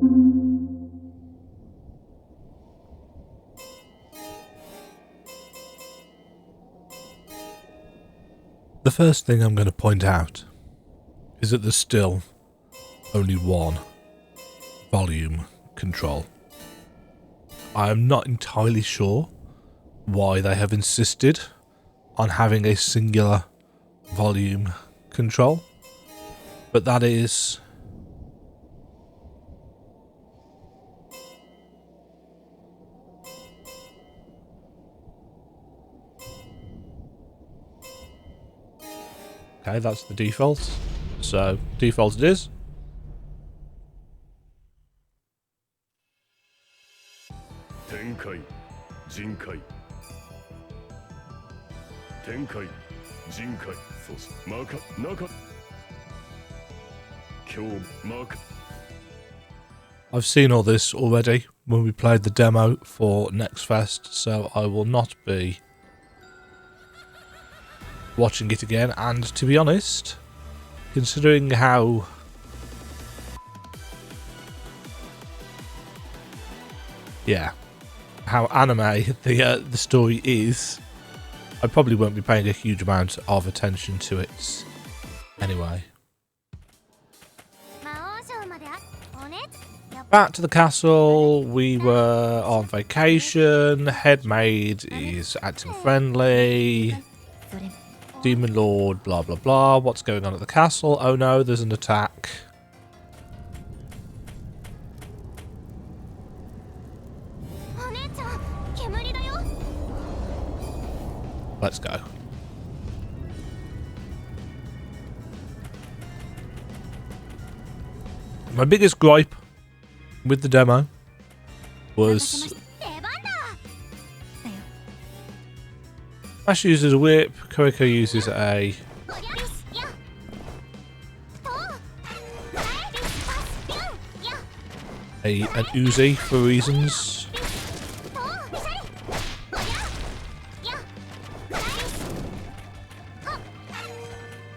The first thing I'm going to point out is that there's still only one volume control. I am not entirely sure why they have insisted on having a singular volume control, but that is okay, that's the default, so default it is. Tenkai, Jinkai. Tenkai, Jinkai. Maka, Naka. Kyo, Maka. I've seen all this already when we played the demo for Next Fest, so I will not be watching it again. And to be honest, considering how anime the story is, I probably won't be paying a huge amount of attention to it anyway. Back to the castle. We were on vacation. Head maid is acting friendly. Demon Lord, blah blah blah. What's going on at the castle? Oh no, there's an attack. Let's go. My biggest gripe with the demo was Masha uses a whip, Kirika uses an Uzi for reasons.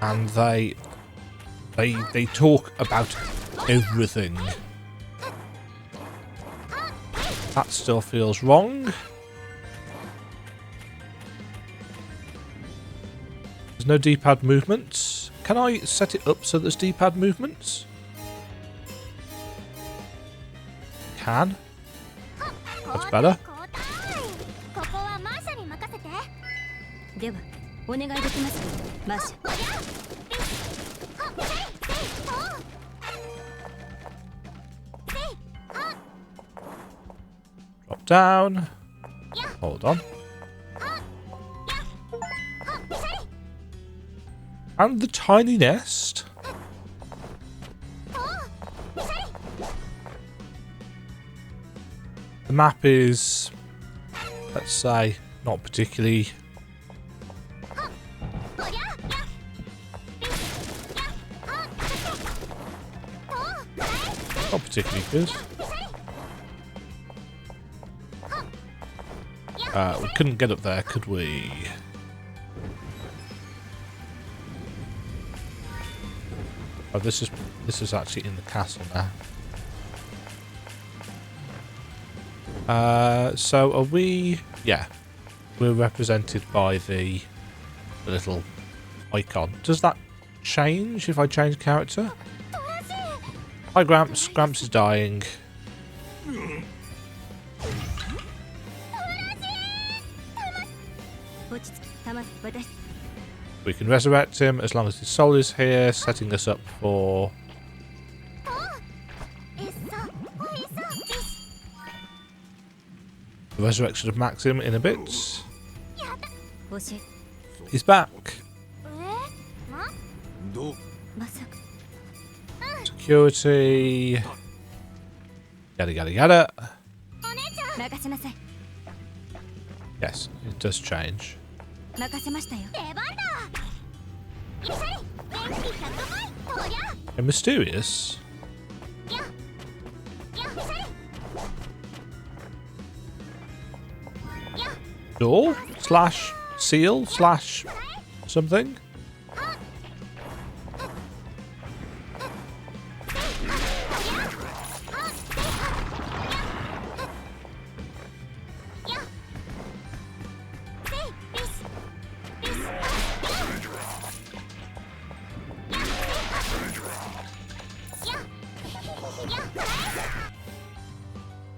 And they talk about everything. That still feels wrong. There's no D-pad movements. Can I set it up so there's D-pad movements? Can. That's better. Drop down. Hold on. And the tiny nest. The map is, let's say, not particularly good. We couldn't get up there, could we? Oh, this is actually in the castle now. So are we? Yeah, we're represented by the little icon. Does that change if I change character? Hi, Gramps. Gramps is dying. We can resurrect him as long as his soul is here, setting us up for the resurrection of Maxim in a bit. He's back. Security. Yada yada yada. Yes, it does change. And mysterious. Door slash seal slash something.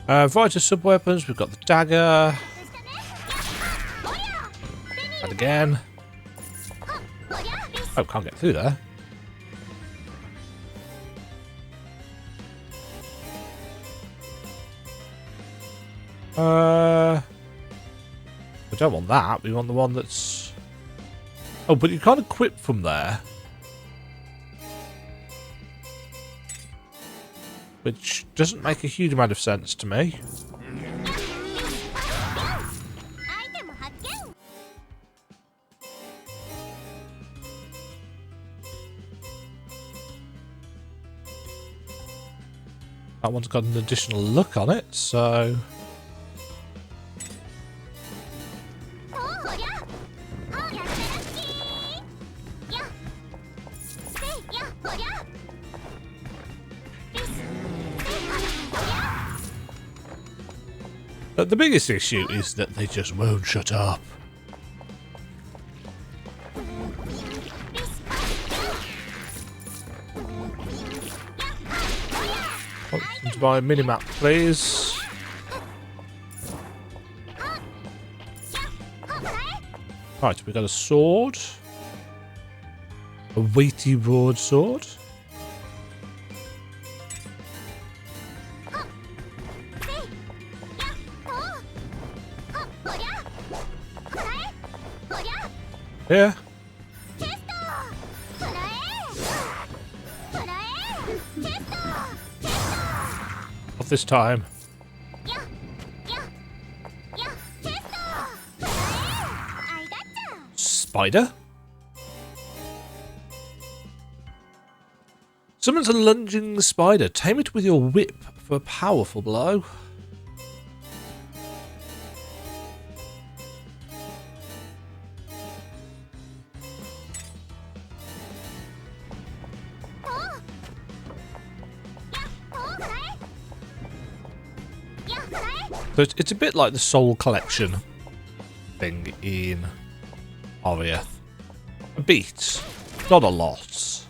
Variety of sub-weapons. We've got the dagger. And again. Oh, can't get through there. We don't want that. We want the one that's... Oh, but you can't equip from there. Which doesn't make a huge amount of sense to me. That one's got an additional look on it, so... The biggest issue is that they just won't shut up. To buy a minimap, please. Right, we got a sword. A weighty broadsword. Yeah. Not this time. Spider? Summons a lunging spider. Tame it with your whip for a powerful blow. So it's a bit like the Soul Collection thing in Aria. A bit, not a lot.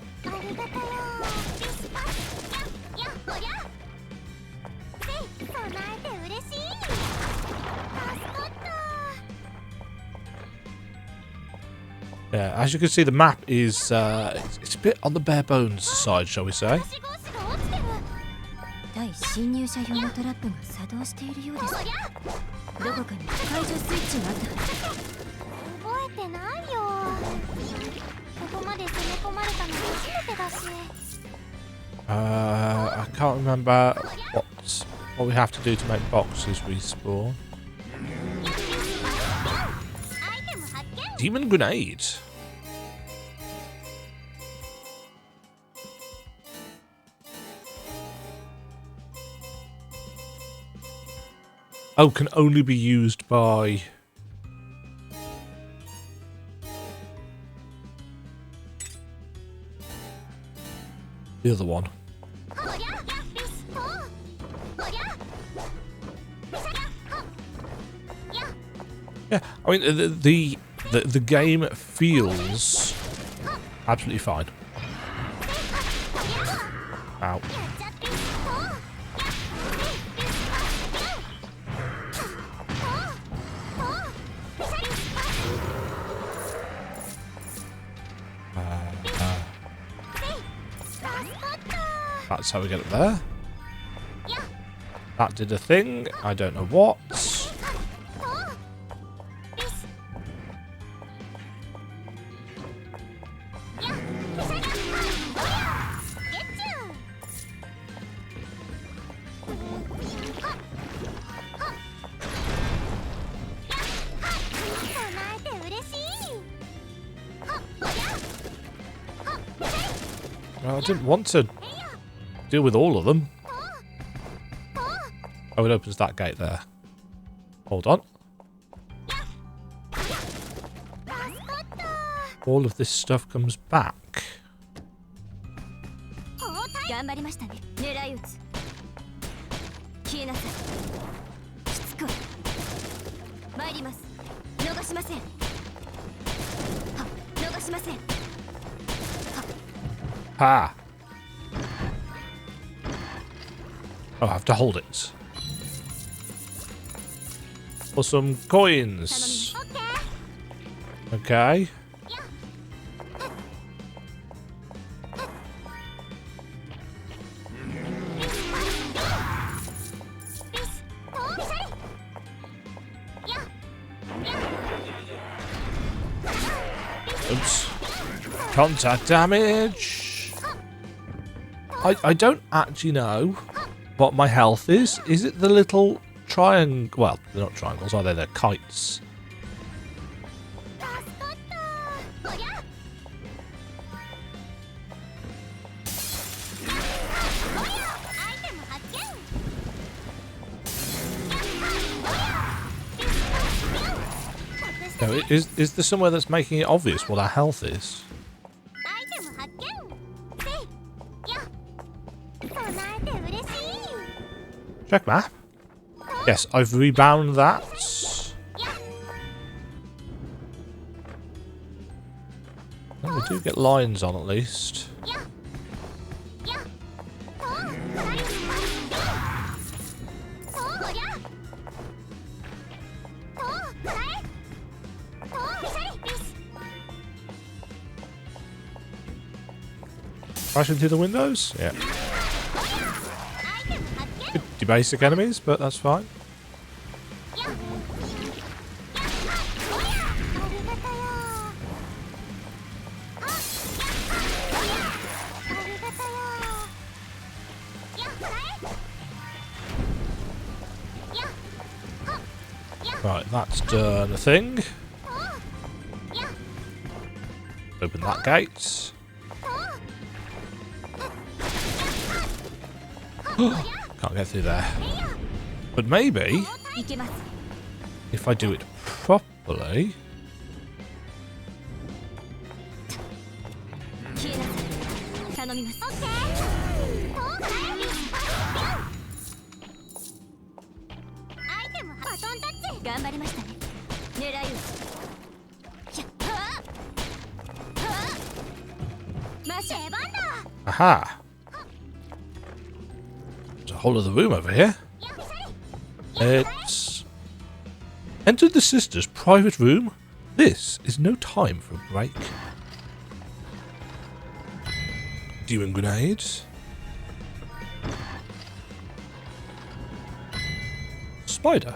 Yeah, as you can see, the map is it's a bit on the bare bones side, shall we say? 侵入者用のトラップが作動しているようです。どこかに解除スイッチがあったはず。覚えてないよ。ここまで攻め込まれたの初めてだし。I can't remember what we have to do to make boxes respawn. Demon grenade. Oh, can only be used by... the other one. Yeah, I mean, the game feels absolutely fine. Ow. That's how we get it there. That did a thing. I don't know what. Well, I didn't want to deal with all of them. Oh, it opens that gate there. Hold on. All of this stuff comes back. Ha! Oh, I have to hold it. for some coins. Okay. Oops. Contact damage. I don't actually know what my health is. Is it the little triangle? Well, they're not triangles, are they? They're kites. No, is there somewhere that's making it obvious what our health is? Check map. Yes, I've rebound that. Well, we do get lines on at least. Crashing through the windows? Yeah. Pretty basic enemies, but that's fine. Right, that's done a thing. Open that gate. Can't get through there. But maybe, if I do it properly... Aha! There's a whole other room over here. It's... Entered the sisters' private room. This is no time for a break. Demon grenades. Spider.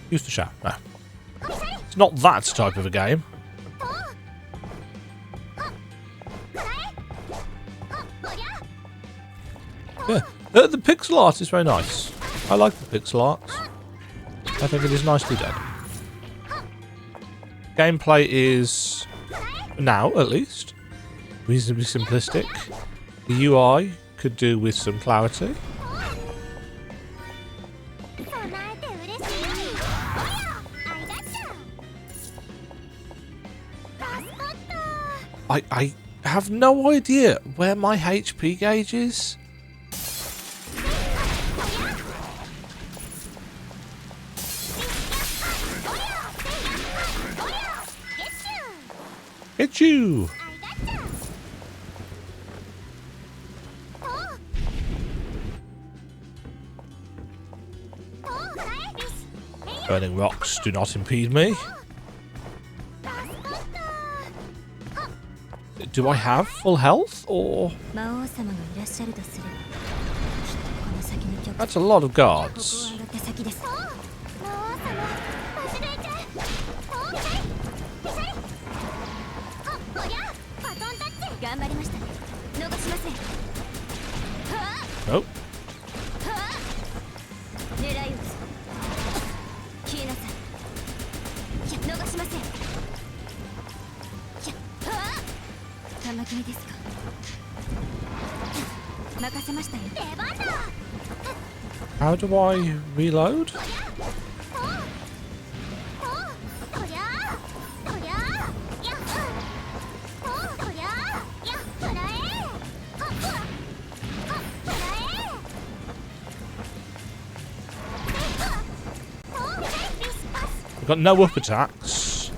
Use the shower. No. It's not that type of a game. Yeah, the pixel art is very nice. I like the pixel art. I think it is nicely done. Gameplay is, now at least, reasonably simplistic. The UI could do with some clarity. I have no idea where my HP gauge is. Get you! Burning rocks do not impede me. Do I have full health, or...? That's a lot of guards. Nope. How do I reload? I've got no up attacks.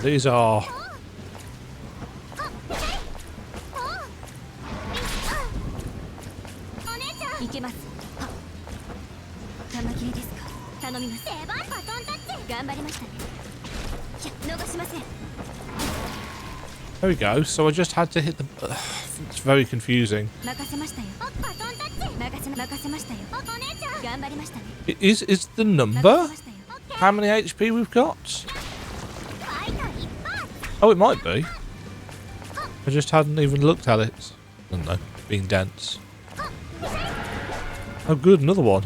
These are... いけます。玉切れですか。頼みます。バトンタッチ。頑張りましたね。逃しません。 There we go. So I just had to hit the... it's very confusing. Is the number how many HP we've got? Oh, it might be. I just hadn't even looked at it. I don't know. Being dense. Oh, good. Another one.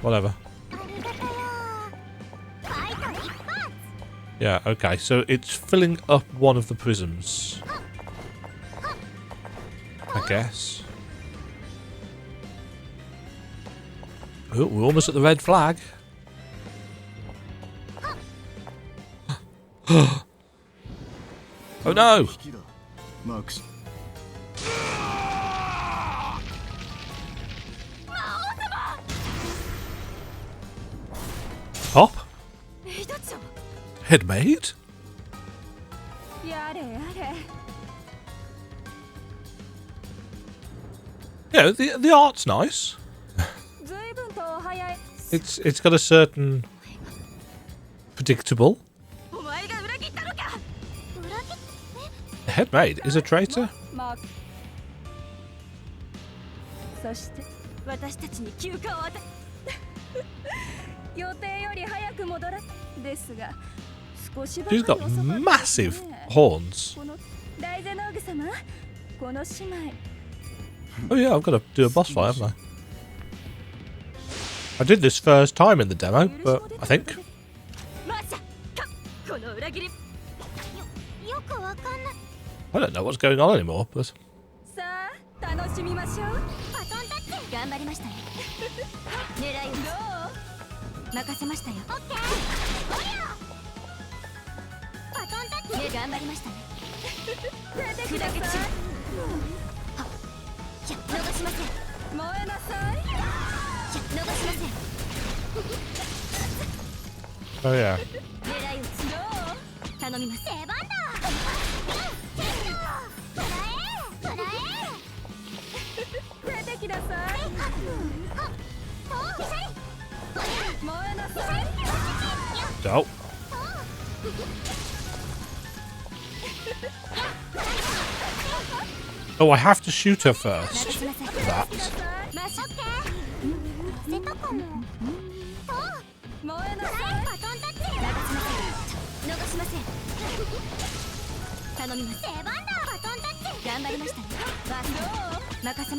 Whatever. Yeah, okay, so it's filling up one of the prisms. I guess. Oh, we're almost at the red flag. Oh no! Pop? Headmaid? Yeah, the art's nice. It's got a certain predictable. The headmaid is a traitor. She's got massive horns. Oh yeah, I've got to do a boss fight, haven't I? I did this first time in the demo, but I think. I don't know what's going on anymore, but... Oh yeah. So. Oh, I have to shoot her first. That.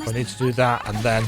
I need to do that and then...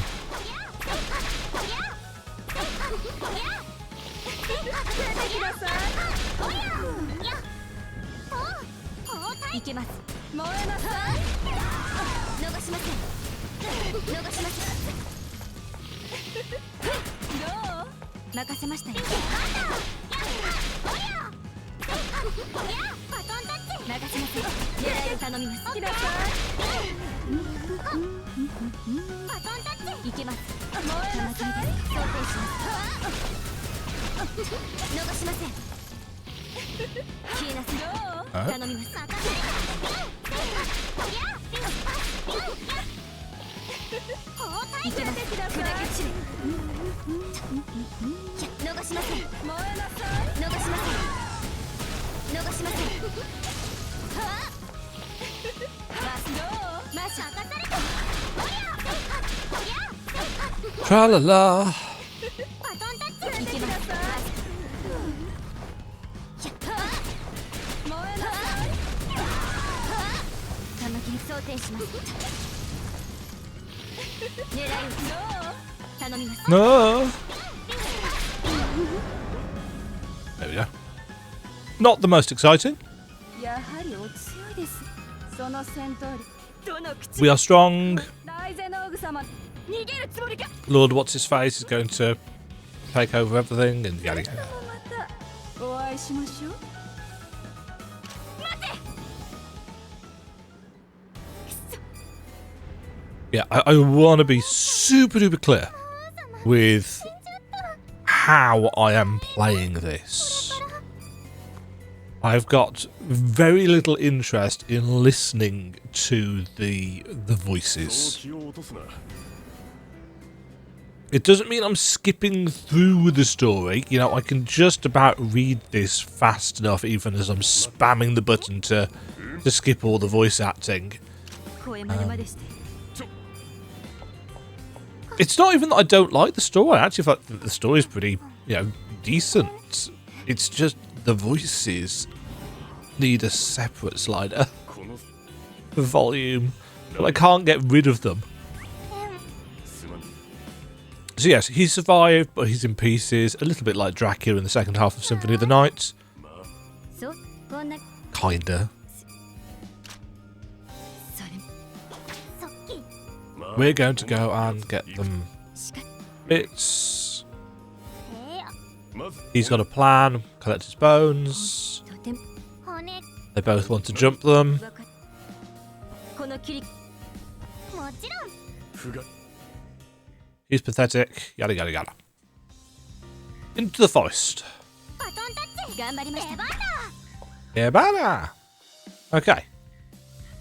Tra-la-la. No. There we go. Not the most exciting. We are strong. Lord what's his face is going to take over everything and yada yada. Yeah, I want to be super duper clear with how I am playing this. I've got very little interest in listening to the voices. 気を落とすな It doesn't mean I'm skipping through the story. You know, I can just about read this fast enough, even as I'm spamming the button to skip all the voice acting. It's not even that I don't like the story. I actually thought that the story is pretty, you know, decent. It's just the voices need a separate slider この for volume, but I can't get rid of them. すまん So yes, he survived, but he's in pieces, a little bit like Dracula in the second half of Symphony of the Night. そうこんな Kinda. それそっき まあ We're going to go and get them しか bits. まず He's got a plan, collect his bones. とても骨 They both want to jump them. わかるこの切りもちろんふが He's pathetic, yada yada yada. Into the forest. バトンタッチ頑張りました出番だ Yeah, banana. Okay.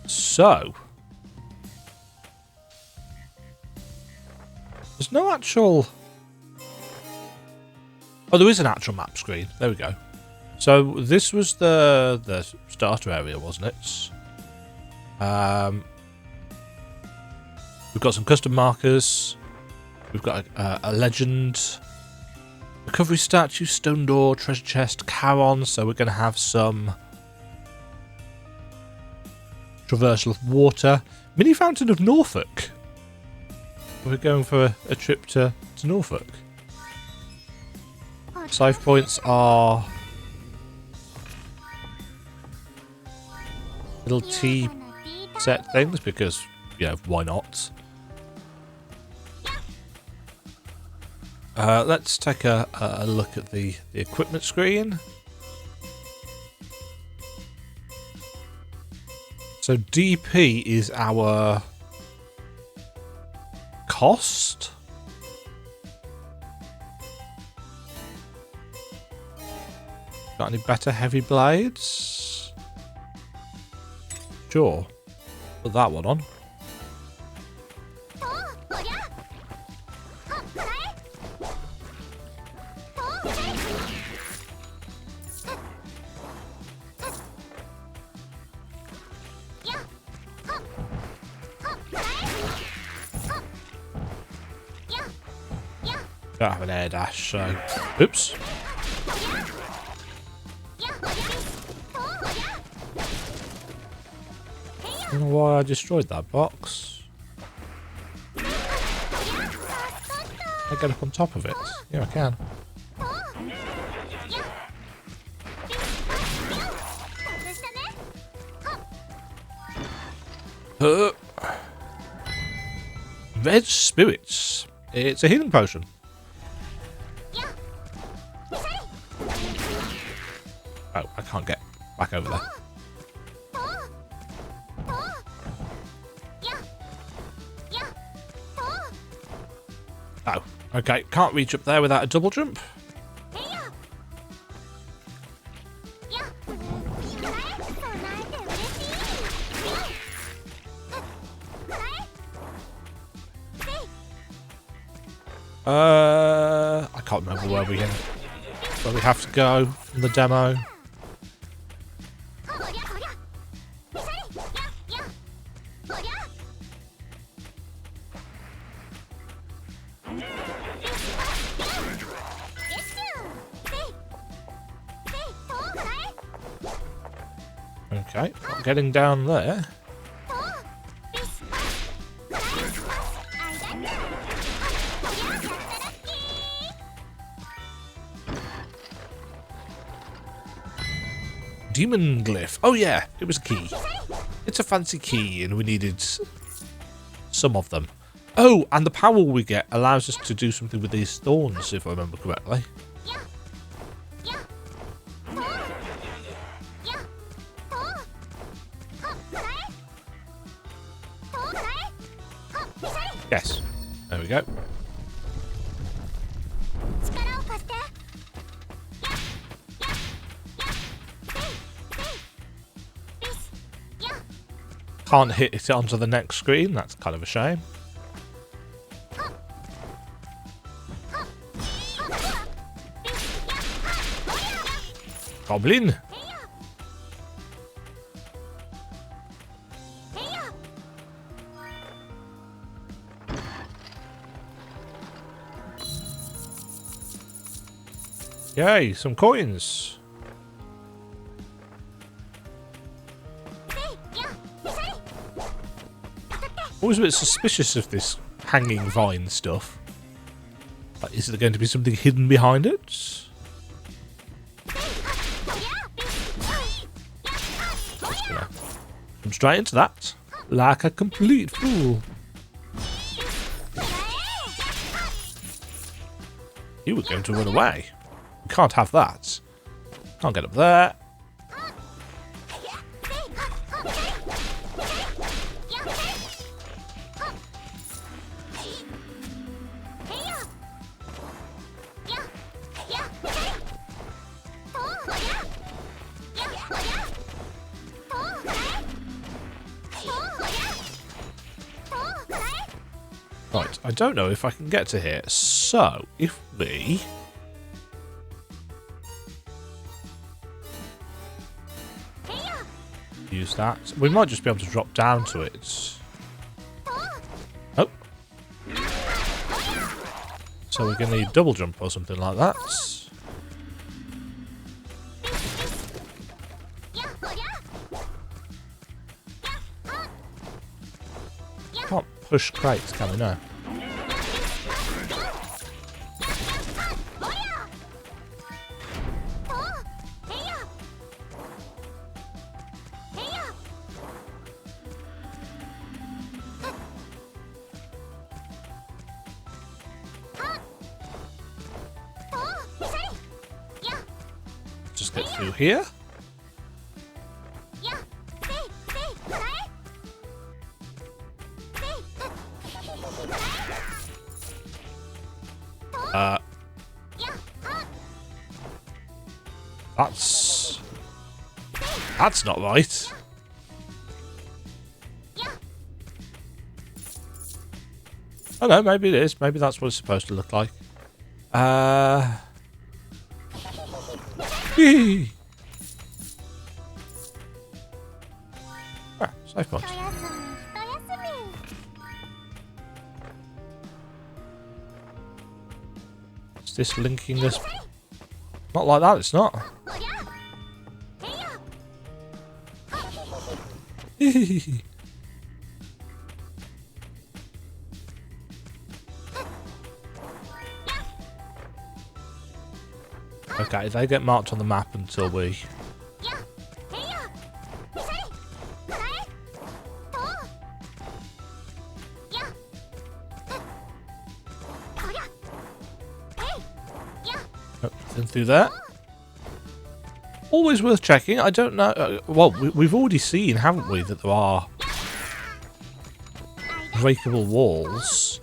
So. There's no actual... Oh, there is an actual map screen. There we go. So this was the starter area, wasn't it? We've got some custom markers. We've got a legend. Recovery statue, stone door, treasure chest, Charon. So we're going to have some traversal of water. Mini fountain of Norfolk. We're going for a trip to Norfolk. Save points are little tea set things because, yeah, why not? Let's take a look at the equipment screen. So DP is our cost. Got any better heavy blades? Sure. Put that one on. とおりゃはっこらえとおりゃやはっはっこらえはっやや Don't have an air dash, so... Oops. やおりゃとおりゃ I don't know why I destroyed that box. Can I get up on top of it? Yeah, I can. 外したね Red spirits. It's a healing potion. や Oh, I can't get back over there. やや Oh, okay. Can't reach up there without a double jump. へいややこらえ備えて嬉しいこらえせい I can't remember where we have to go from the demo. おりゃおりゃせいややおりゃよしゅせいせいとこらえ Okay, not getting down there. とビスパスこらえビスパスあいだっちゃおりゃやったラッキー Demon glyph. Oh yeah, it was a key. It's a fancy key and we needed some of them. Oh, and the power we get allows us to do something with these thorns, if I remember correctly. ややとやとはっこらえとこらえはっぴしゃり Yes. There we go. 力を貸してやややせい Can't hit it onto the next screen. That's kind of a shame. Goblin. Yay, some coins. Always a bit suspicious of this hanging vine stuff. Like, is there going to be something hidden behind it? Just gonna come straight into that, like a complete fool. You were going to run away. We can't have that. Can't get up there. Right, I don't know if I can get to here. So, if we... use that. We might just be able to drop down to it. Oh. So we're going to need double jump or something like that. Can't push crates, can we? No. Just get through here. That's not right. Oh no, maybe it is. Maybe that's what it's supposed to look like. Safe point. Is this linking us? Not like that, it's not. Okay, they get marked on the map until we... Nothing through there. Always worth checking. I don't know. Well, we've already seen, haven't we, that there are breakable walls.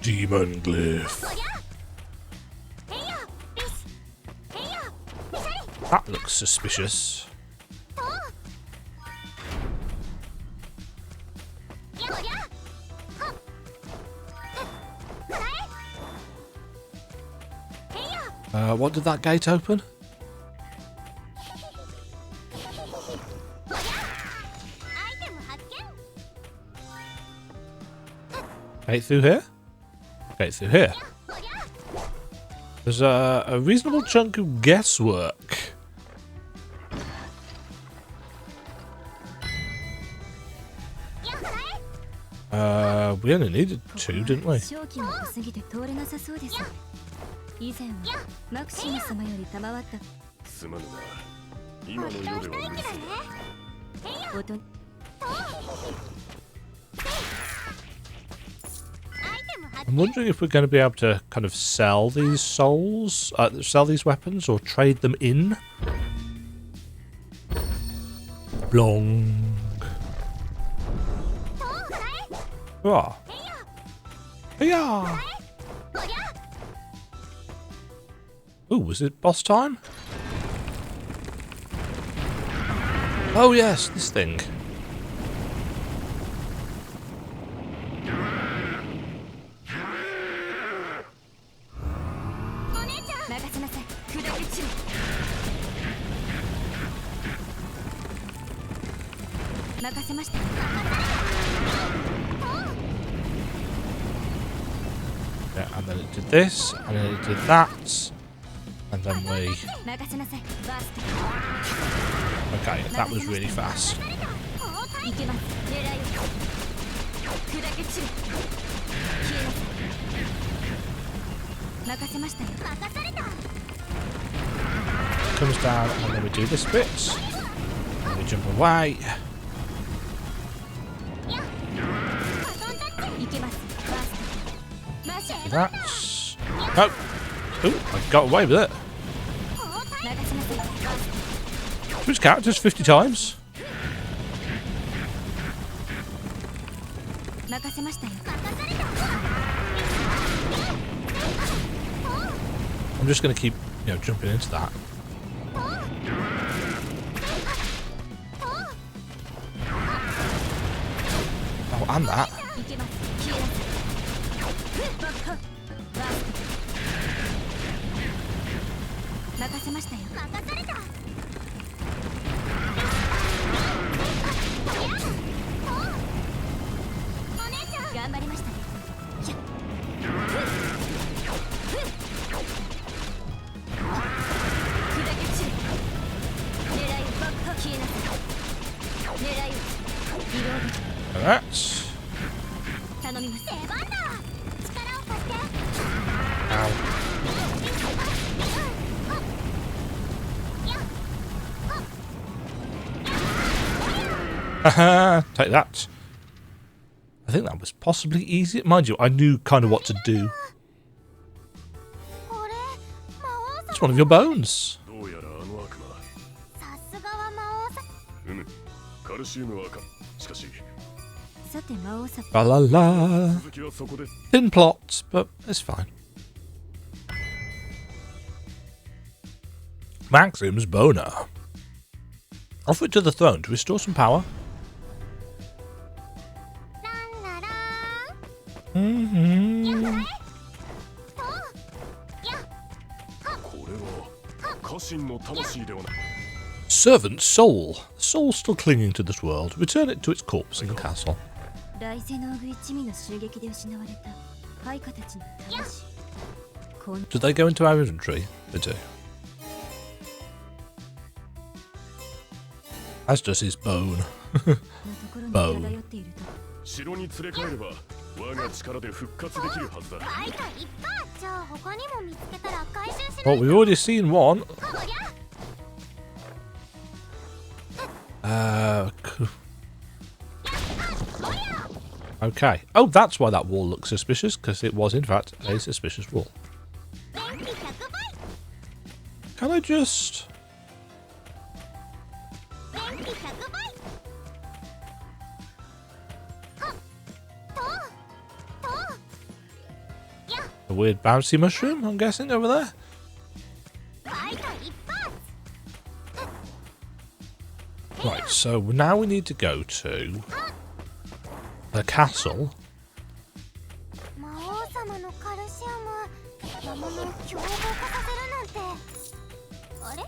Demon glyph. That looks suspicious. What did that gate open? Gate through here? Gate through here. There's a reasonable chunk of guesswork. We only needed 2, didn't we? 以前はマクシム様より賜ったすまぬな今の色では無理そうだ I'm wondering if we're going to be able to kind of sell these souls, sell these weapons, or trade them in. Blong. Hurrah. Yeah. Ooh, was it boss time? Oh yes, this thing. 任せなさい。砕け散る。任せました。 Yeah, and then it did this, and then it did that, and then we... 任せなさい。バースト。 Okay, that was really fast. いけます。狙いを。砕け散る。消えなさい。任せましたよ。任された。 Comes down, and then we do this bit. And we jump away. いけます。バースト。マシャ。 That's... No! Ooh, I got away with it. 任せなさい。バースト。 Switch characters 50 times. 任せましたよ。 I'm just going to keep, you know, jumping into that. Oh, and that. いけます。消えなさい。バッハ。バースト。任せましたよ。任された。 頑張りましたね。砕け散る。狙いを爆破。消えなさい。狙いをリロード。 And that's... 頼みます。出番だ。力を貸して。 Ow. Haha, take that. I think that was possibly easy. Mind you, I knew kind of what to do. It's one of your bones. どうやらあの悪魔。さすがは魔王さ。カルシウムはしかしさて魔王さ。 La la la. 続きはそこで。 Thin plot, but it's fine. Maxim's boner. Offer it to the throne to restore some power. Mm-hmm. これは家臣の魂ではない。 Servant soul. The soul still clinging to this world. Return it to its corpse in the castle. 来世の具一味の襲撃で失われた配下たちの魂。 Do they go into our inventory? They do. As does his bone. のところに漂っていると。 城に連れ帰れば我が力で復活できるはずだ。配下いっぱい。じゃあ他にも見つけたら回収しない。 Well, we've already seen one. Okay. Oh, that's why that wall looks suspicious, because it was in fact a suspicious wall. Can I just... A weird bouncy mushroom, I'm guessing, over there? Right, so now we need to go to the castle. 魔王様のカルシウム魔物を凶暴化させるなんて。あれ？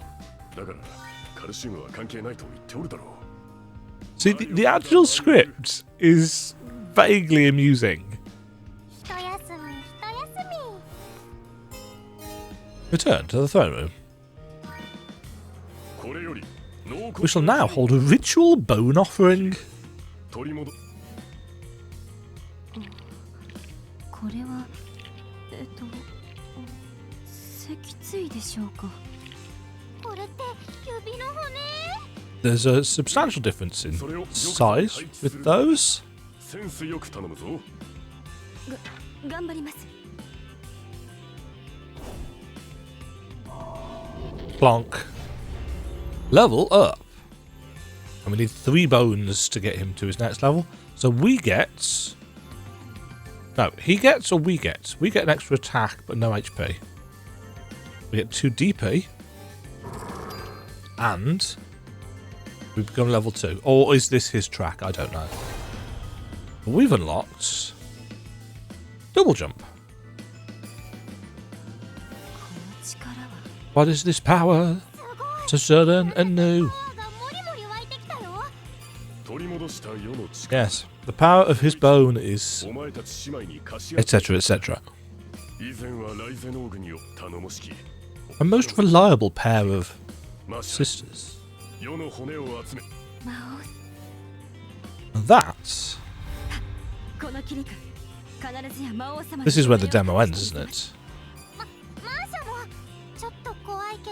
だからカルシウムは関係ないと言っておるだろう。 See, the actual script is vaguely amusing. 一休み一休み。 Return to the throne room. これより We shall now hold a ritual bone offering. 取り戻。これは脊椎でしょうか。これって指の骨。 There's a substantial difference in size with those. センスよく頼むぞ。頑張ります。 Plonk. Level up. And we need 3 bones to get him to his next level. So we get No, he gets or we get? We get an extra attack, but no HP. We get 2 DP. And we've become level 2. Or is this his track? I don't know. But we've unlocked double jump. What is this power? So sudden and new. Yes, the power of his bone is etc. etc. A most reliable pair of sisters. That's... This is where the demo ends, isn't it?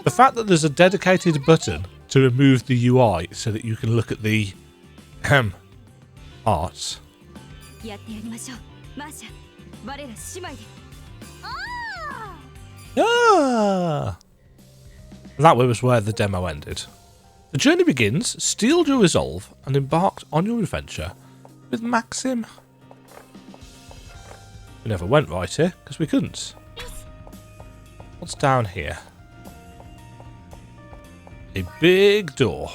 The fact that there's a dedicated button to remove the UI so that you can look at the art. Ah! That was where the demo ended. The journey begins, steeled your resolve, and embarked on your adventure with Maxim. We never went right here, because we couldn't. What's down here? A big door.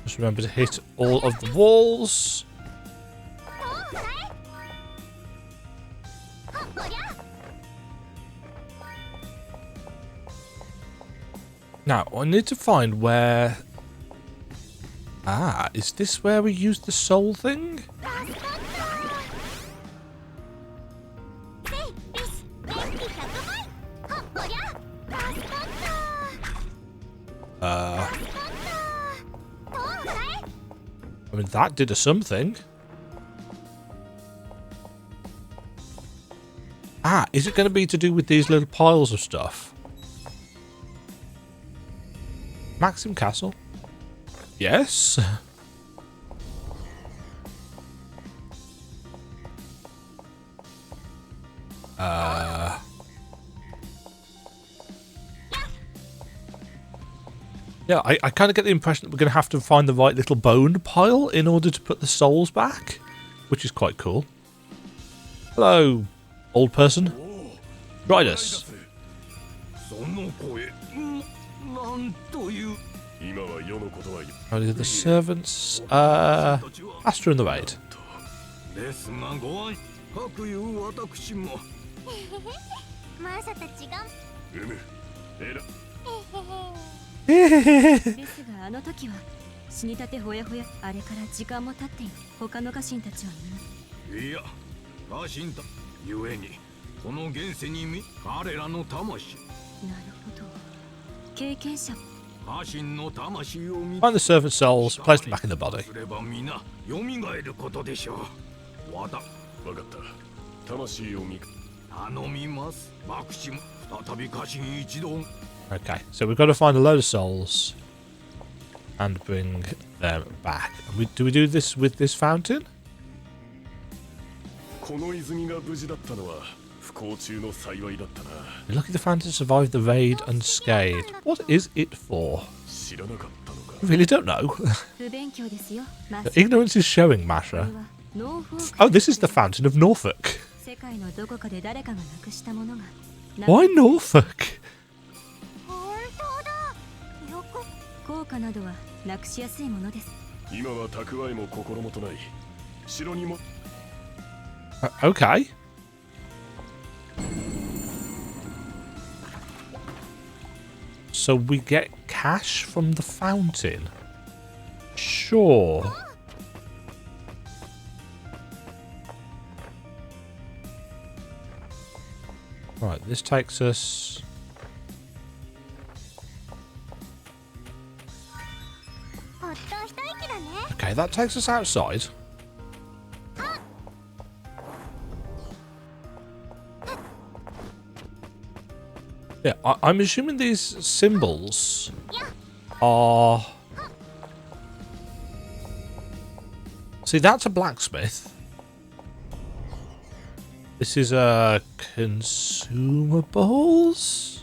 Just remember to hit all of the walls. Now, I need to find where... Ah, is this where we use the soul thing? I mean, that did a something. Ah, is it going to be to do with these little piles of stuff? Maxim Castle? Yes. Yeah, I kind of get the impression that we're going to have to find the right little bone pile in order to put the souls back, which is quite cool. Hello, old person. Ride us. The servants. Ask her in the raid. Find the servant souls, place them back in the body. Okay, so we've got to find a load of souls and bring them back. Do we do this with this fountain? We're lucky the fountain survived the raid unscathed. What is it for? I really don't know. Ignorance is showing, Masha. Oh, this is the fountain of Norfolk. Why Norfolk? Okay. So we get cash from the fountain. Sure. Right, this takes us... Okay, that takes us outside. Yeah, I'm assuming these symbols are... See, that's a blacksmith. This is consumables.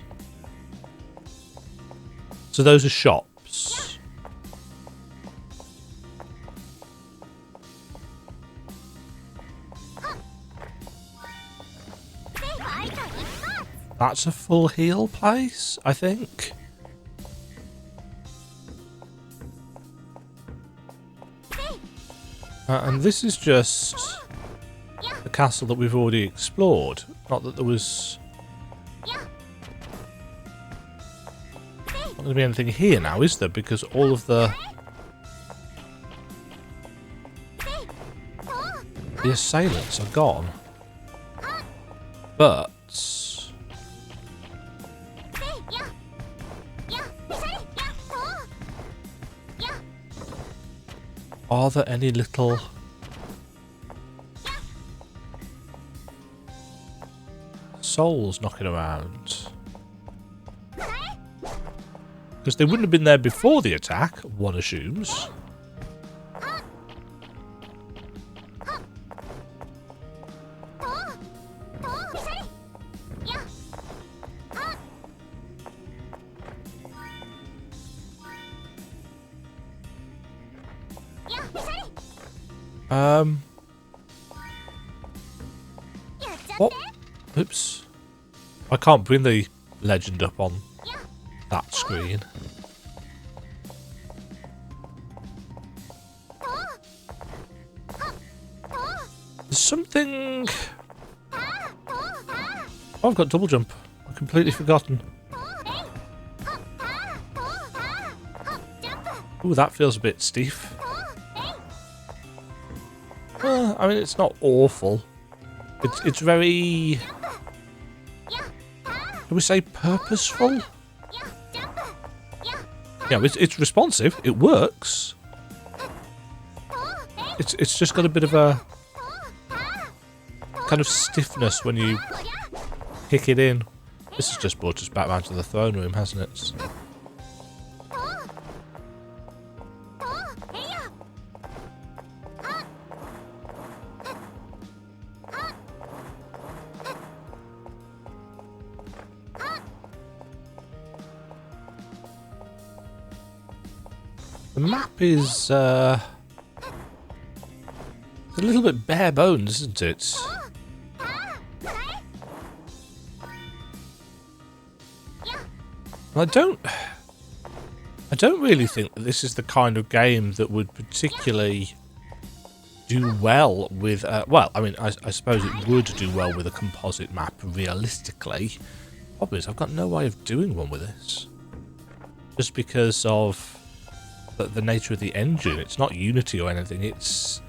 So those are shops. That's a full heal place, I think. And this is just the castle that we've already explored. Not that there was... not going to be anything here now, is there? Because all of the assailants are gone. But... are there any little... souls knocking around? Because they wouldn't have been there before the attack, one assumes. What? Oops. I can't bring the legend up on that screen. There's something... oh, I've got double jump. I've completely forgotten. Ooh, that feels a bit stiff. I mean, it's not awful. It's very... can we say purposeful? Yeah, it's responsive. It works. It's just got a bit of a kind of stiffness when you kick it in. This has just brought us back round to the throne room, hasn't it? The map is a little bit bare bones, isn't it? I don't really think that this is the kind of game that would particularly do well with... well, I mean, I suppose it would do well with a composite map, realistically. Problem is, I've got no way of doing one with this. Just because of the nature of the engine. It's not Unity or anything. It's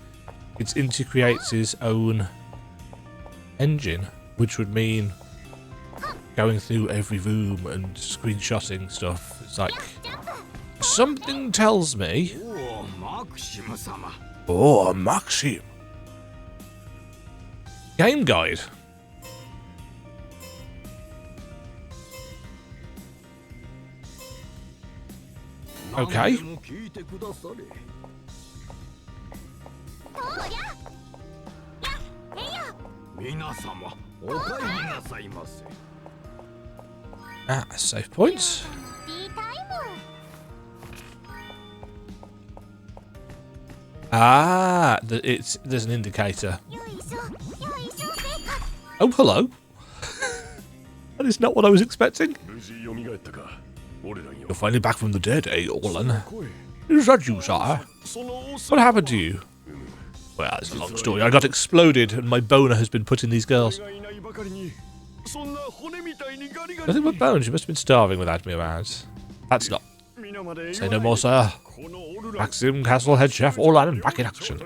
Inti creates his own engine, which would mean going through every room and screenshotting stuff. It's like, something tells me... oh, Maxim. Game guide. Okay. Save points. There's an indicator. Oh, hello. That is not what I was expecting. You're finally back from the dead, eh, Orlan? Is that you, sire? What happened to you? Well, it's a long story. I got exploded and my boner has been put in these girls. Nothing but bones. You must have been starving without me around. That's not... say no more, sir. Maxim, Castle Head Chef, Orlan, back in action.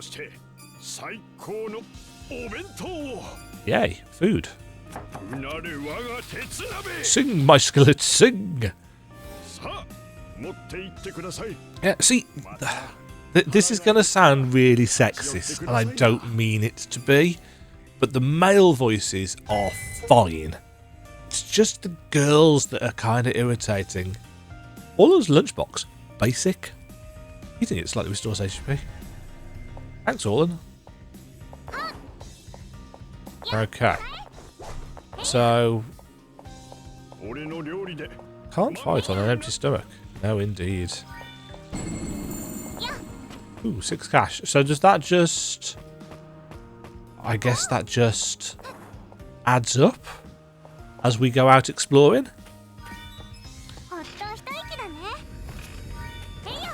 Yay, food. Sing, my skillets, sing! Yeah, see, this is going to sound really sexist, and I don't mean it to be, but the male voices are fine. It's just the girls that are kind of irritating. Orlan's lunchbox, basic. Eating it slightly restores HP. Thanks, Orlan. Okay. So... can't fight on an empty stomach. No, indeed. Ooh, 6 cash. So does that just... I guess that just adds up? as we go out exploring. ほっと一息だね。へいよ。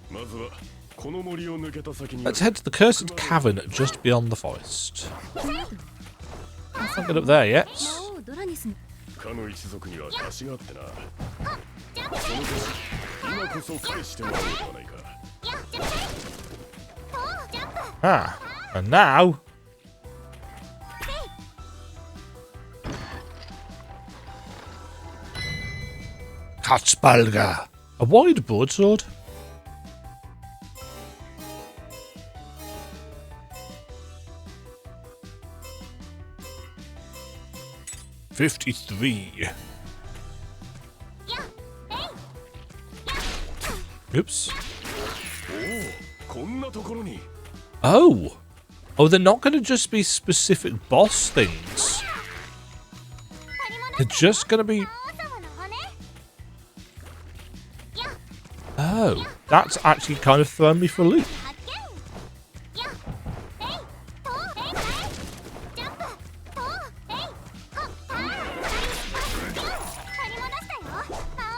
まずはこの森を抜けた先に Let's head to the cursed cavern just beyond the forest. Let's not get up there yet. 魔王をドラにする。かの一族には貸しがあってな。その貸し今こそ返してもらおうではないか。 Ah, and now... Katzbalga. A wide broadsword. $53. Oops. こんなところに Oh. Oh, they're not going to just be specific boss things. They're just going to be... Oh, that's actually kind of thrown me for a loop.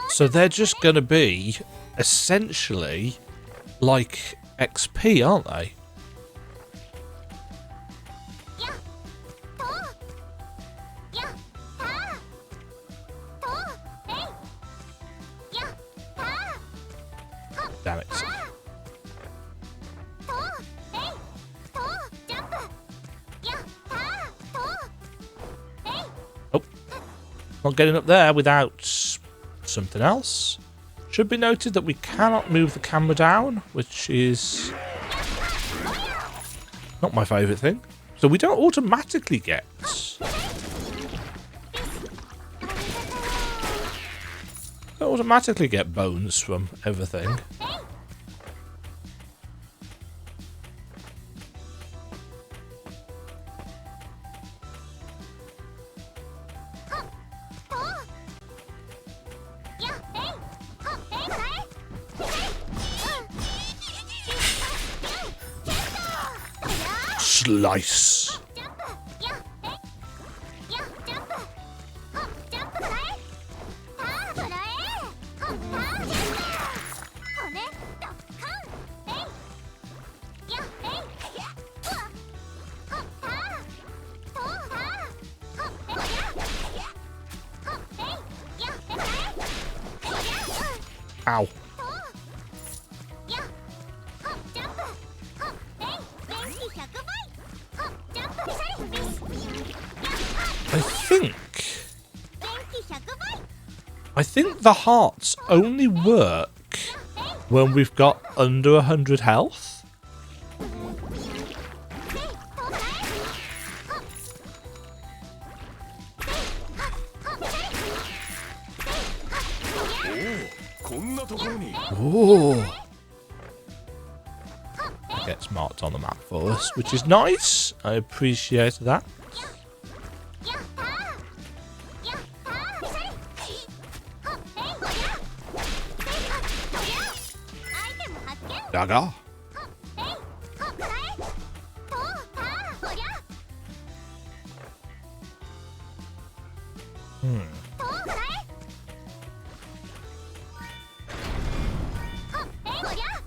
So they're just going to be essentially like XP, aren't they? Damn it. Oh, not getting up there without something else. Should be noted that we cannot move the camera down, which is not my favourite thing. So we don't automatically get... Don't automatically get bones from everything. Slice. Ow. I think the hearts only work when we've got under 100 health. Oh. Gets marked on the map for us, which is nice. I appreciate that. Dagger.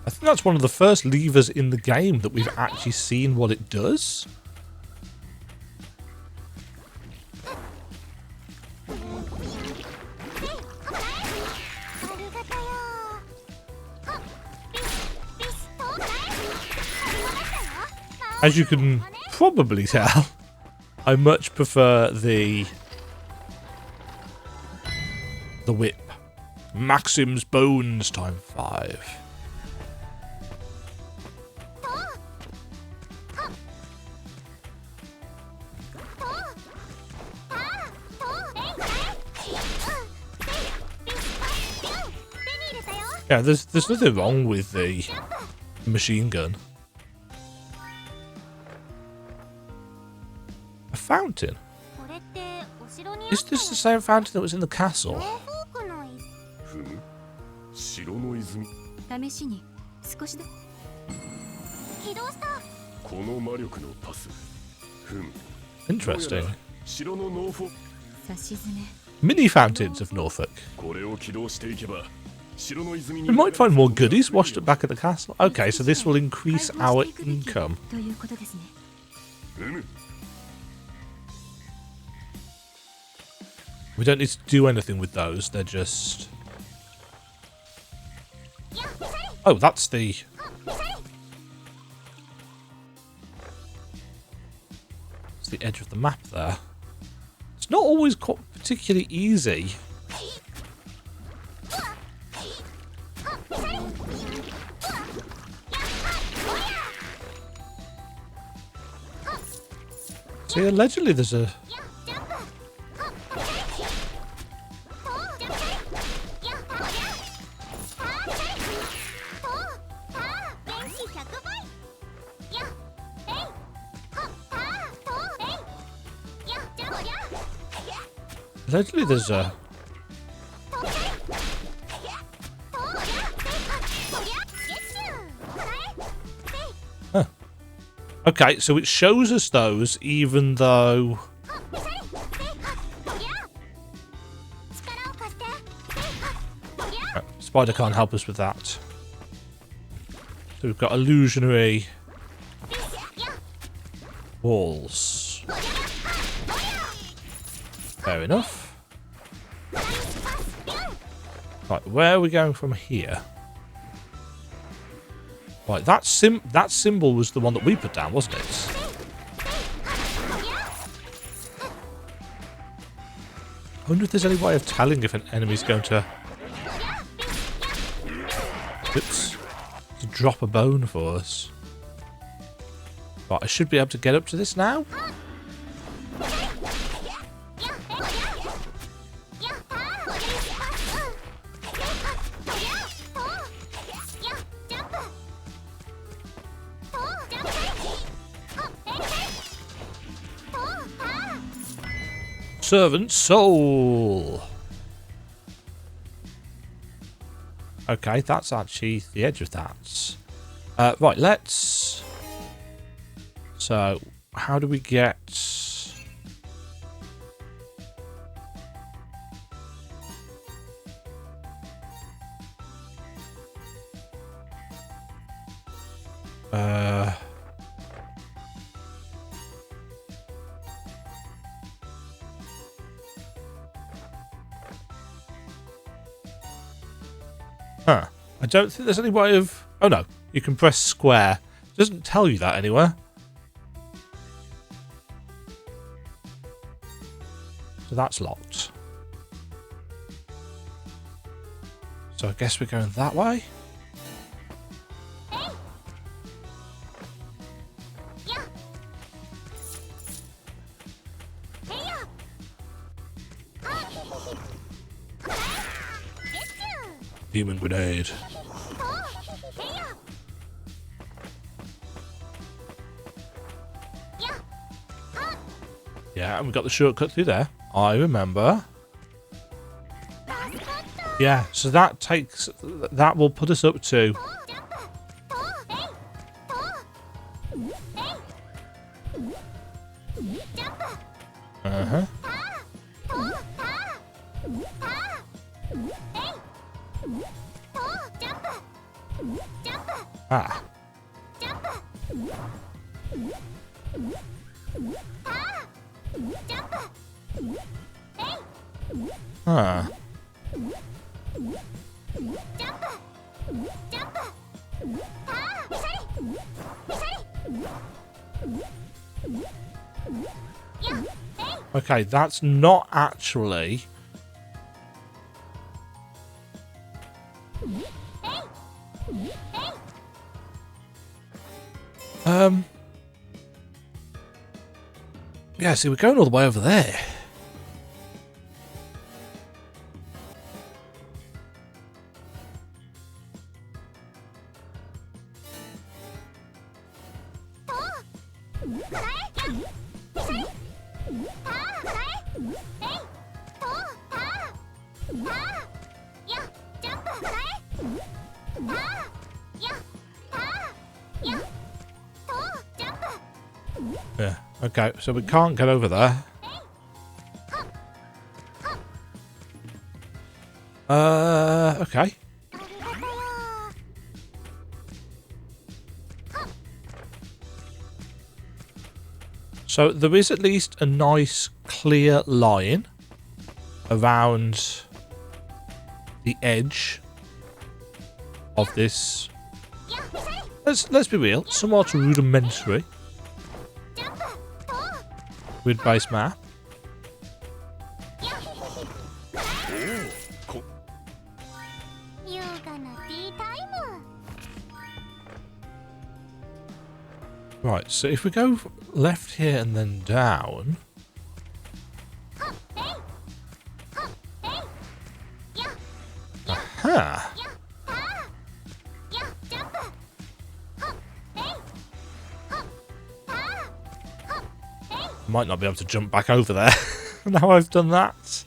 I think that's one of the first levers in the game that we've actually seen what it does. As you can probably tell, I much prefer the whip. Maxim's Bones ×5. Yeah, there's nothing wrong with the machine gun. A fountain? Is this the same fountain that was in the castle? 城の泉試しに少しだ起動したこの魔力のパスふむ Interesting. 城のノーフォ差し詰め Mini fountains of Norfolk. これを起動していけば城の泉に We might find more goodies washed up back at the castle. Okay, so this will increase our income. ということですね。うむ We don't need to do anything with those. They're just... Oh, that's the... It's the edge of the map there. It's not always quite particularly easy. See, allegedly there's a... Allegedly there's a... Huh. Okay, so it shows us those even though... Spider can't help us with that. So we've got illusionary walls. Fair enough. Right, where are we going from here? Right, that symbol was the one that we put down, wasn't it? I wonder if there's any way of telling if an enemy's going to... Oops. To drop a bone for us. Right, I should be able to get up to this now. Servant soul. Okay, that's actually the edge of that. Right, let's... So, how do we get... Huh. I don't think there's any way of... Oh no, you can press square. It doesn't tell you that anywhere. So that's locked. So I guess we're going that way? Demon grenade. Yeah, and we got the shortcut through there. I remember. Yeah, so that takes... That will put us up to... Uh-huh. Ah. Huh. Okay, that's not actually... Yeah, see, we're going all the way over there. Yeah, okay, so we can't get over there. Okay. So there is at least a nice clear line around the edge of this. Let's be real, somewhat rudimentary grid-based map. Right, so if we go left here and then down. Aha! Might not be able to jump back over there now I've done that.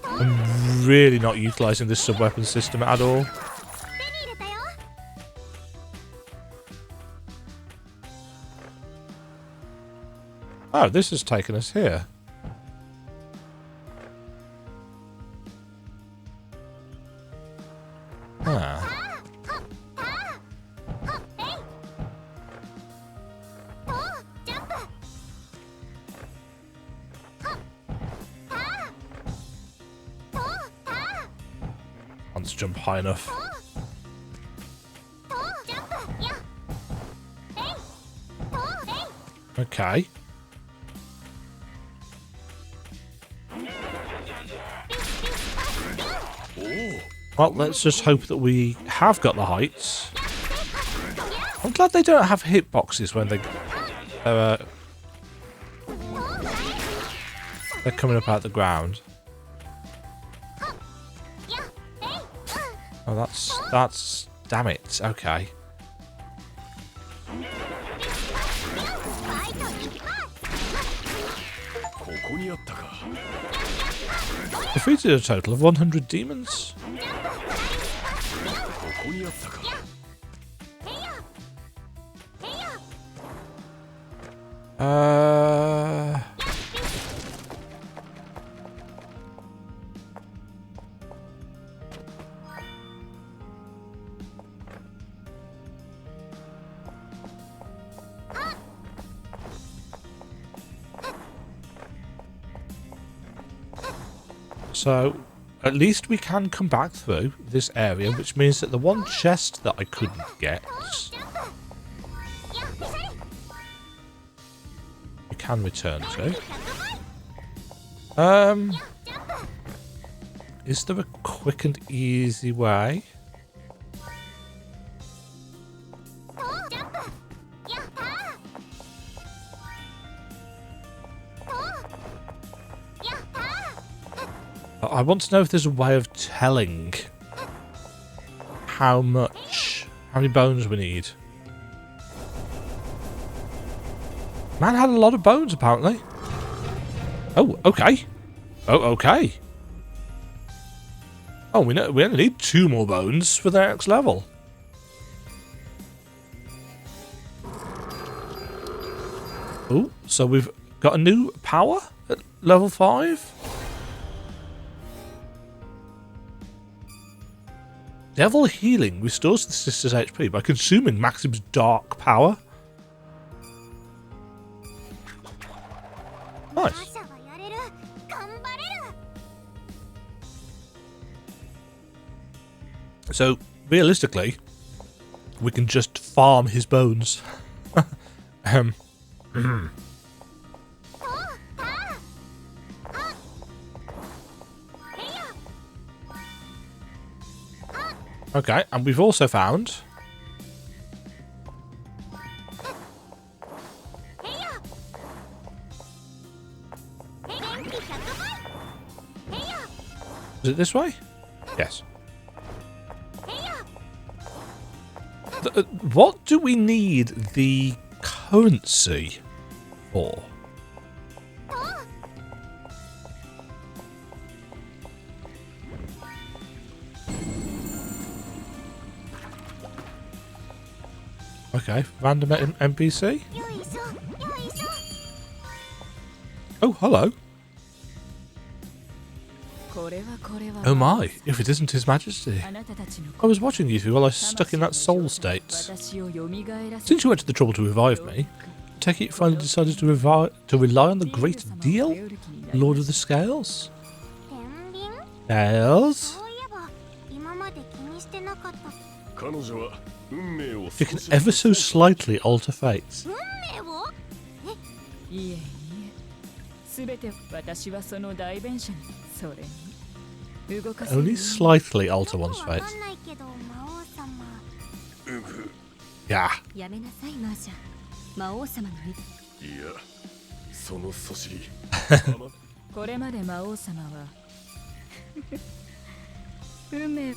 I'm really not utilising this sub-weapon system at all. Oh, this has taken us here. Ah. Let's jump high enough. Okay. Well, let's just hope that we have got the heights. I'm glad they don't have hitboxes when they're coming up out the ground. Oh, that's damn it. Okay. Defeated a total of 100 demons. So, at least we can come back through this area, which means that the one chest that I couldn't get, we can return to. Is there a quick and easy way? I want to know if there's a way of telling how many bones we need. Man had a lot of bones, apparently. Oh, okay. Oh, okay. Oh, we only need 2 more bones for the next level. Oh, so we've got a new power at level 5. Devil Healing restores the sister's HP by consuming Maxim's dark power. Nice. So, realistically, we can just farm his bones. Okay, and we've also found is it this way? Yes. What do we need the currency for? Okay, random NPC. よいしょよいしょ Oh, hello. これはこれは Oh my, if it isn't His Majesty. あなたたちの I was watching you two while I was stuck in that soul state. 私を蘇らせ Since you went to the trouble to revive me, take it you finally decided to rely on the great deal? Lord of the Scales? 天秤 Scales? そういえば今まで気にしてなかった彼女は運命を You can ever so slightly alter fate. 運命をいえいえすべて私はその代弁者にそれに動かせる Only slightly alter one's わ fate. かんないけど魔王様 Yeah. やめなさいマーシャ魔王様のみいやそのそしりこれまで魔王様は運命は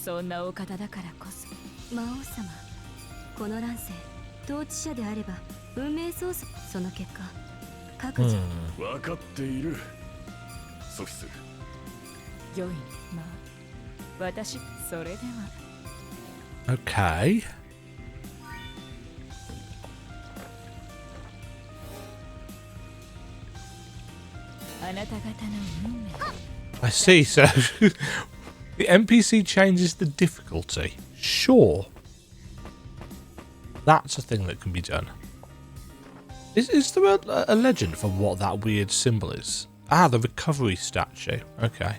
そんなお方だからこそ魔王様この乱世統治者であれば運命操作その結果各自、分かっているソフィス良いまあ私それでは Okay. あなた方の運命 I see, so the NPC changes the difficulty. Sure. That's a thing that can be done. Is there a legend for what that weird symbol is? Ah, the recovery statue. Okay.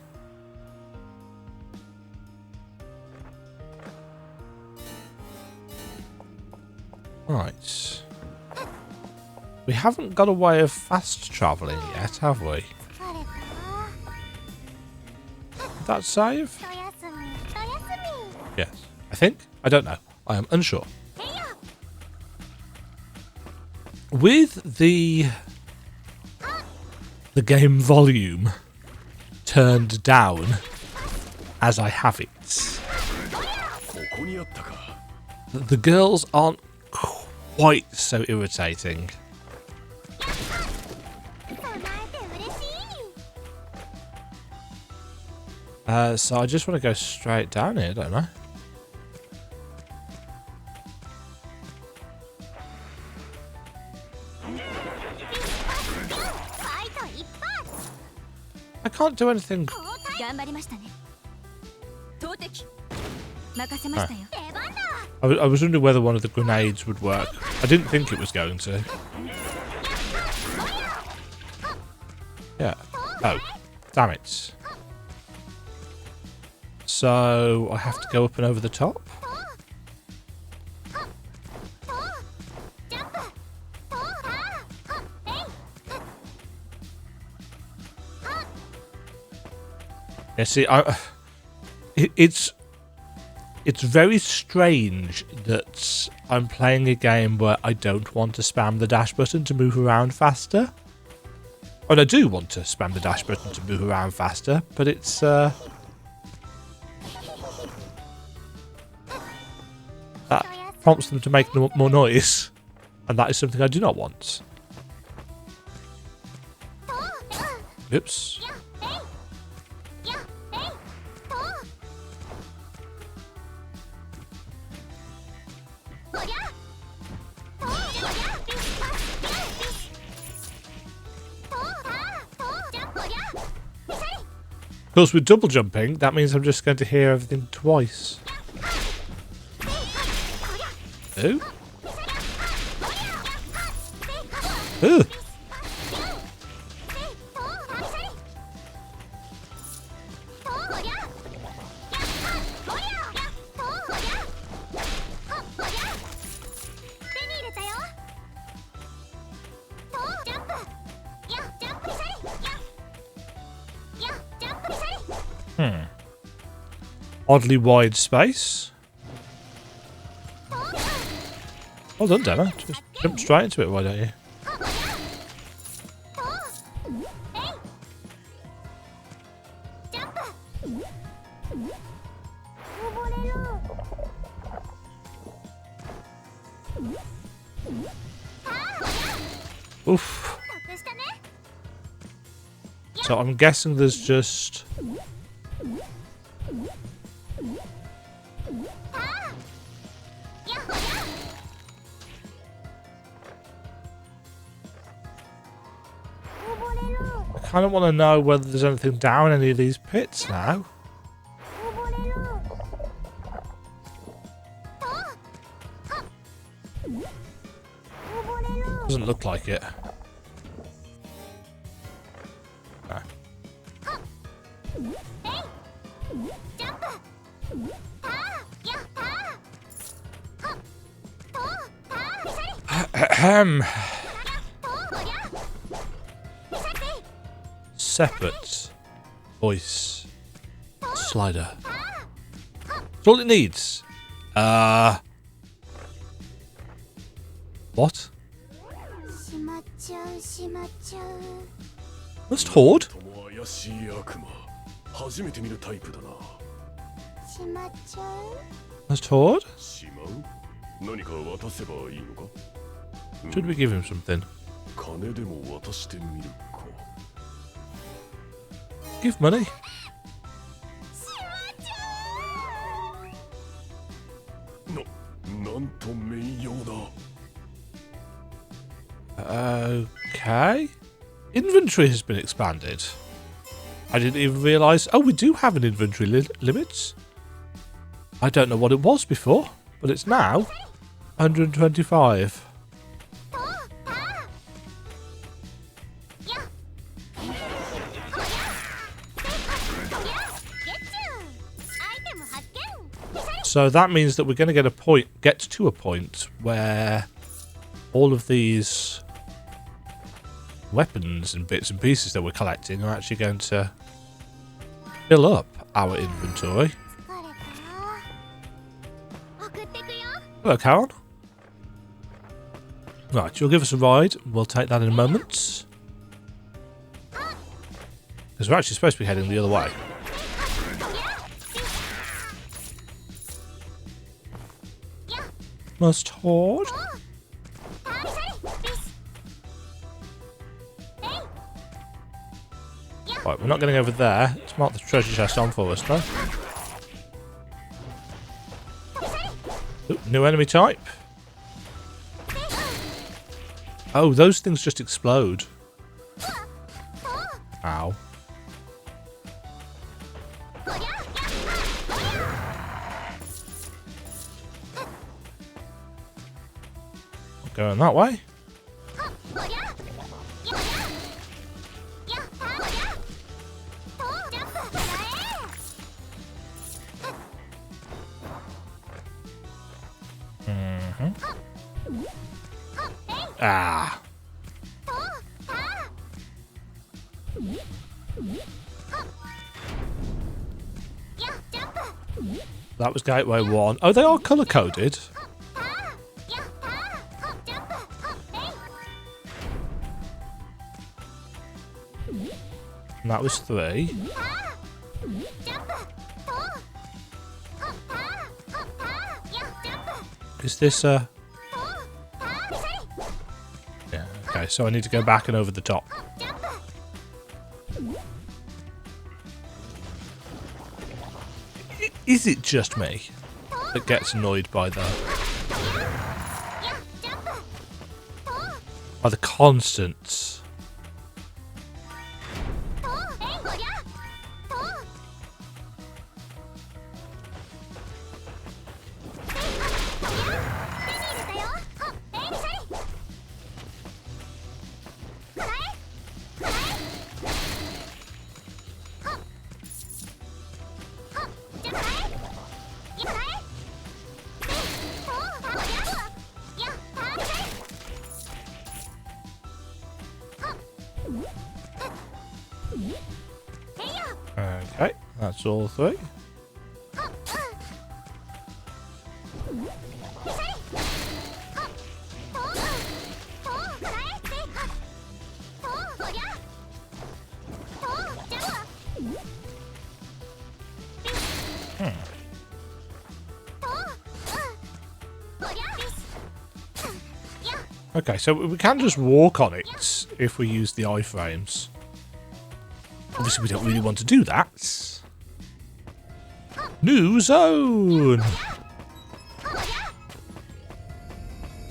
Right. We haven't got a way of fast travelling yet, have we? 疲れた Did that save? 一休み一休み Yes. I think? I don't know. I am unsure. With the game volume turned down as I have it, ここにあったか the girls aren't quite so irritating. 叶えて嬉しい So I just want to go straight down here, don't I? I can't do anything. 頑張りましたね投擲任せましたよ出番だ I was wondering whether one of the grenades would work. I didn't think it was going to. Yeah. Oh. Damn it. So I have to go up and over the top? ジャンプえい Yeah, see, it's very strange that I'm playing a game where I don't want to spam the dash button to move around faster. And I do want to spam the dash button to move around faster, but it's that prompts them to make more noise, and that is something I do not want. Oops. Of course, with double jumping, that means I'm just going to hear everything twice. Ooh. Ooh. Oddly wide space. Well done, Dema. Just jump straight into it, why don't you? Oof. So I'm guessing there's just... kind of want to know whether there's anything down any of these pits now. Doesn't look like it. Separate voice slider. That's all it needs. What? Must hoard? とも怪しい悪魔。初めて見るタイプだな。しまっちゃう Must hoard? しまう？何か渡せばいいのか？ Should we give him something? 金でも渡してみるか。 Give money. なんと名誉だ。 Okay. Inventory has been expanded. I didn't even realise. Oh, we do have an inventory limit. I don't know what it was before, but it's now 125. So that means that we're going to get to a point where all of these weapons and bits and pieces that we're collecting are actually going to fill up our inventory. Hello, Karen. Right, you'll give us a ride. We'll take that in a moment. Because we're actually supposed to be heading the other way. Must hoard. Right, we're not getting over there. Let's mark the treasure chest on for us, though. Ooh, new enemy type. Oh, those things just explode. Ow. Going that way. Ah. That was Gateway 1. Oh, they are colour-coded. And that was 3. Is this a... Yeah, okay, so I need to go back and over the top. Is it just me that gets annoyed by the constant... Okay, that's all 3. Okay, so we can just walk on it if we use the iframes. Obviously, we don't really want to do that. New zone!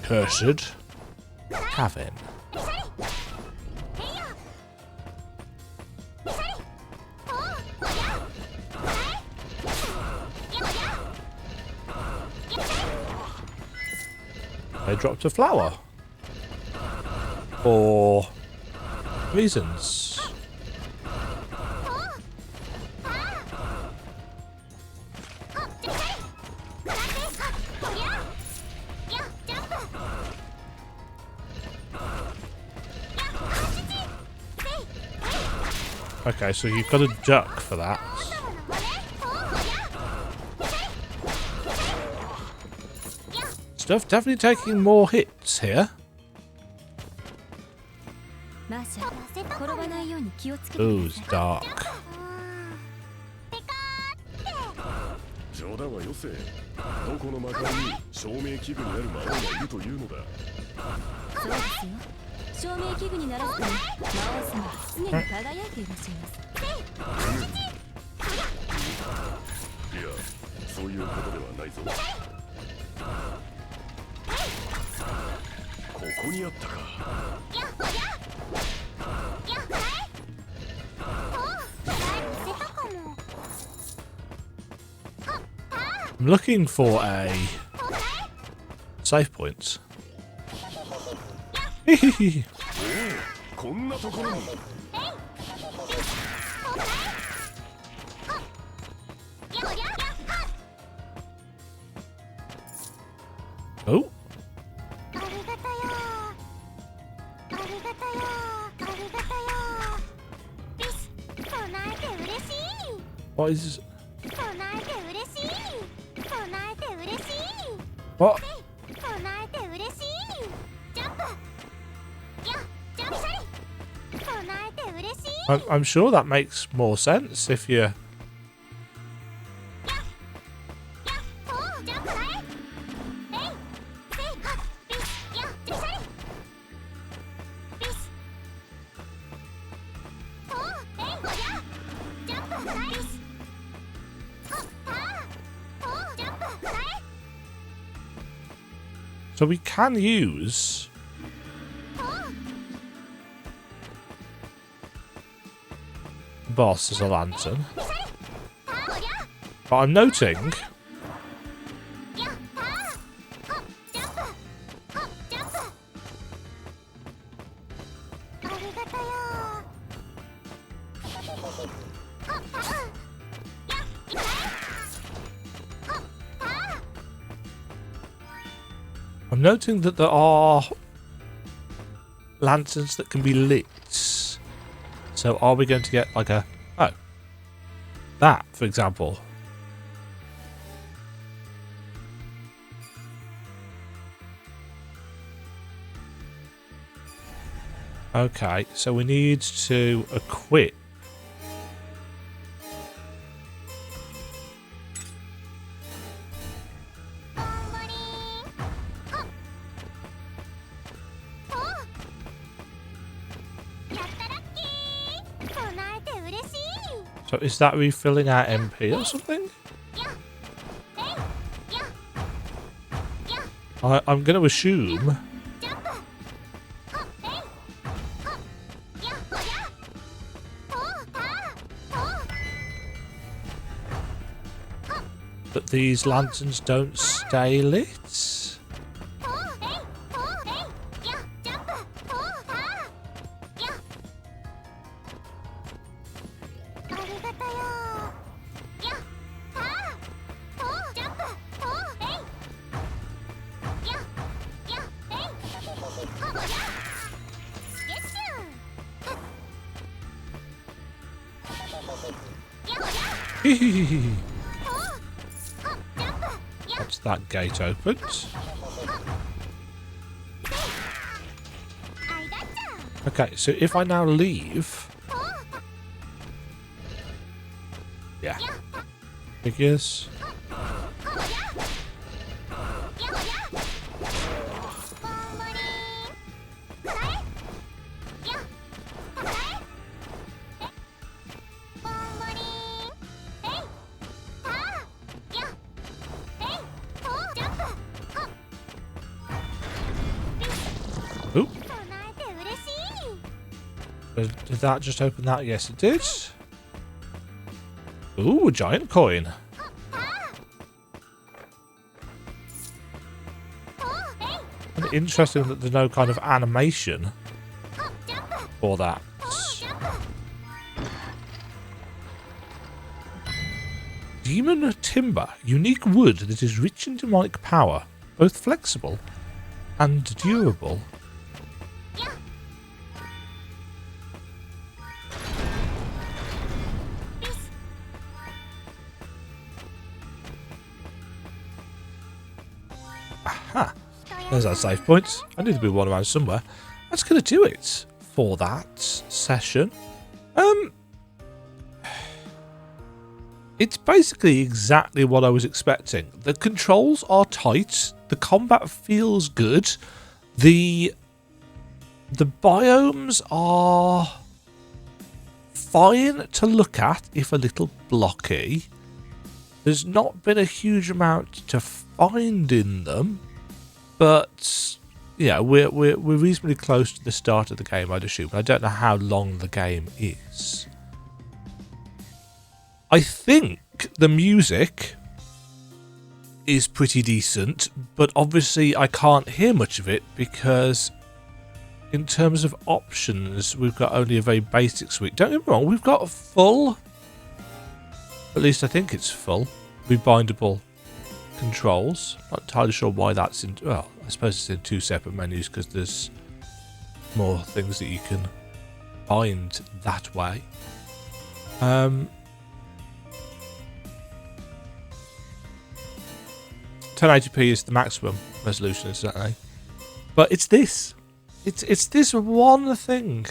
Cursed Cavern. They dropped a flower. For reasons. Okay, so you've got to duck for that. Stuff definitely taking more hits here. Ooh, it's dark. 冗談はよせ。どこの魔界に照明器具になる魔王がいるというのだ。そうですよ。照明器具にならずとも魔王様は常に輝いていらっしゃいます。いや、そういうことではないぞ。ここにあったか。 I'm looking for a save point. こんなところに。 Oh. What is... What? I'm sure that makes more sense if you... So we can use the boss as a lantern. But I'm noting that there are lanterns that can be lit. So are we going to get like a... Oh. That, for example. Okay, so we need to equip. So is that refilling our MP or something? I'm going to assume that these lanterns don't stay lit. Once that gate opens. Okay, so if I now leave... Yeah. Figures. Oop. Did that just open that? Yes, it did. Ooh, a giant coin. And interesting that there's no kind of animation for that. Demon Timber. Unique wood that is rich in demonic power. Both flexible and durable. Aha. There's our save points. I need to be one around somewhere. That's going to do it for that session. It's basically exactly what I was expecting. The controls are tight. The combat feels good. The biomes are fine to look at, if a little blocky. There's not been a huge amount to find in them, but yeah, we're reasonably close to the start of the game, I'd assume. I don't know how long the game is. I think the music is pretty decent, but obviously I can't hear much of it because in terms of options, we've got only a very basic suite. Don't get me wrong, we've got a full, at least I think it's full, rebindable controls. Not entirely sure why that's in, well, I suppose it's in two separate menus because there's more things that you can bind that way. 1080p is the maximum resolution, certainly. But it's this. It's this one thing.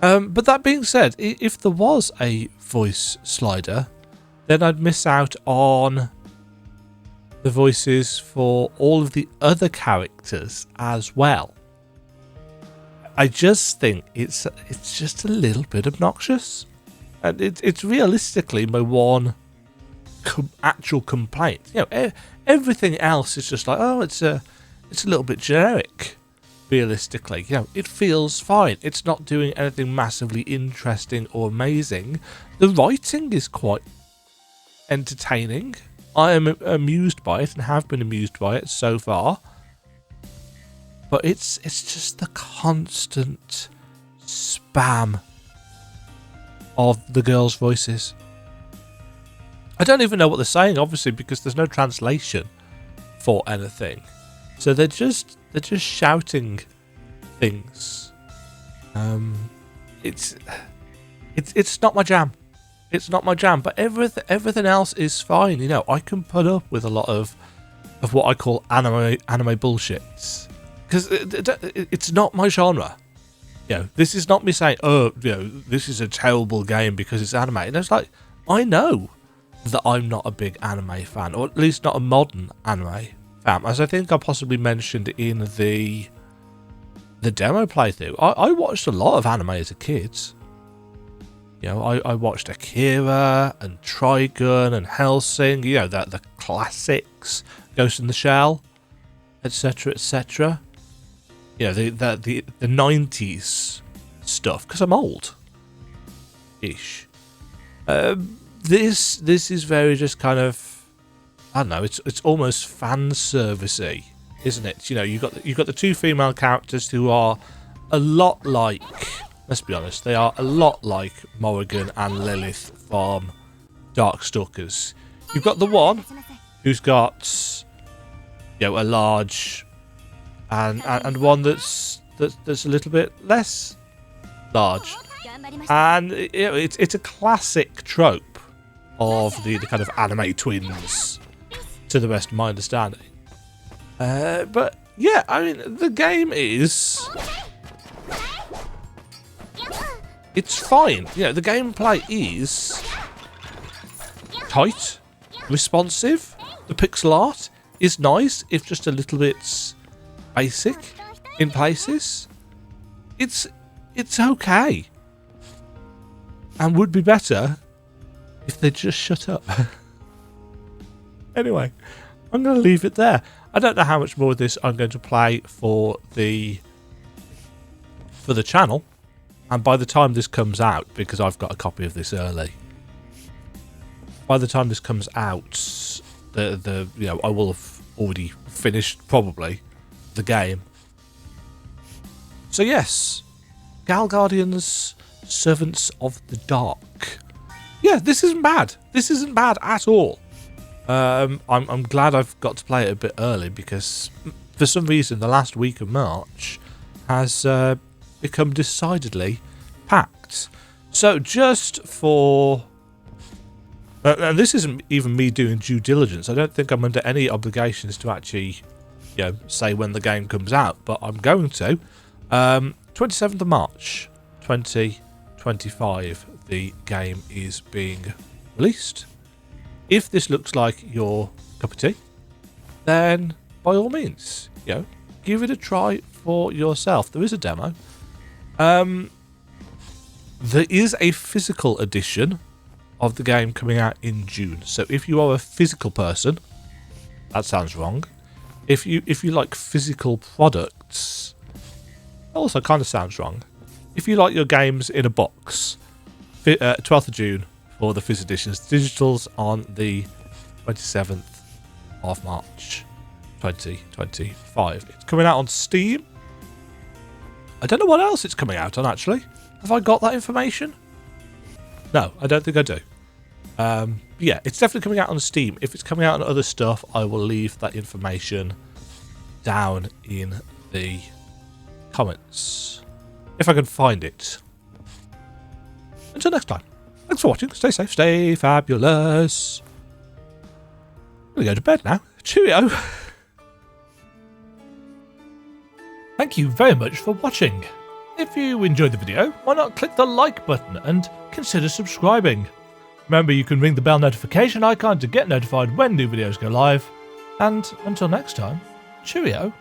But that being said, if there was a voice slider, then I'd miss out on the voices for all of the other characters as well. I just think it's just a little bit obnoxious. And it's realistically my one actual complaint. You know, everything else is just like, oh, it's a little bit generic. Realistically, you know, it feels fine. It's not doing anything massively interesting or amazing. The writing is quite entertaining. I am amused by it and have been amused by it so far. But it's just the constant spam of the girls' voices. I don't even know what they're saying, obviously, because there's no translation for anything. So they're just shouting things. It's not my jam. It's not my jam. But everything else is fine. You know, I can put up with a lot of what I call anime bullshit, because it's not my genre. You know, this is not me saying, oh, you know, this is a terrible game because it's anime. And it's like, I know that I'm not a big anime fan, or at least not a modern anime fan, as I think I possibly mentioned in the demo playthrough. I watched a lot of anime as a kid. You know, I watched Akira and Trigun and Hellsing, you know, the classics, Ghost in the Shell, etc, etc. You know, the 90s stuff, because I'm old-ish. This is very just kind of, I don't know, it's almost fan servicey, isn't it? You know, you've got the two female characters who are a lot like, let's be honest, they are a lot like Morrigan and Lilith from Darkstalkers. You've got the one who's got, you know, a large and one that's a little bit less large, and it's a classic trope of the kind of anime twins, to the best of my understanding. But yeah, I mean, the game is, it's fine. You know, the gameplay is tight, responsive. The pixel art is nice, if just a little bit basic in places. It's okay, and would be better if they just shut up. Anyway, I'm going to leave it there. I don't know how much more of this I'm going to play for the channel, and by the time this comes out, because I've got a copy of this early, by the time this comes out, you know, I will have already finished probably the game. So yes, Gal Guardians, Servants of the Dark. Yeah, this isn't bad. This isn't bad at all. I'm glad I've got to play it a bit early because for some reason the last week of March has become decidedly packed. So just for... and this isn't even me doing due diligence. I don't think I'm under any obligations to actually, say when the game comes out, but I'm going to. 27th of March, 2025, the game is being released. If this looks like your cup of tea, then by all means, give it a try for yourself. There is a demo. There is a physical edition of the game coming out in June. So if you are a physical person, that sounds wrong. If you like physical products, also kind of sounds wrong. If you like your games in a box, 12th of June for the Fizz editions. Digitals on the 27th of March 2025. It's coming out on Steam. I don't know what else it's coming out on, actually. Have I got that information? No, I don't think I do. Yeah, it's definitely coming out on Steam. If it's coming out on other stuff, I will leave that information down in the comments. If I can find it. Until next time. Thanks for watching. Stay safe, stay fabulous. I'm going to go to bed now. Cheerio. Thank you very much for watching. If you enjoyed the video, why not click the like button and consider subscribing. Remember, you can ring the bell notification icon to get notified when new videos go live. And until next time, cheerio.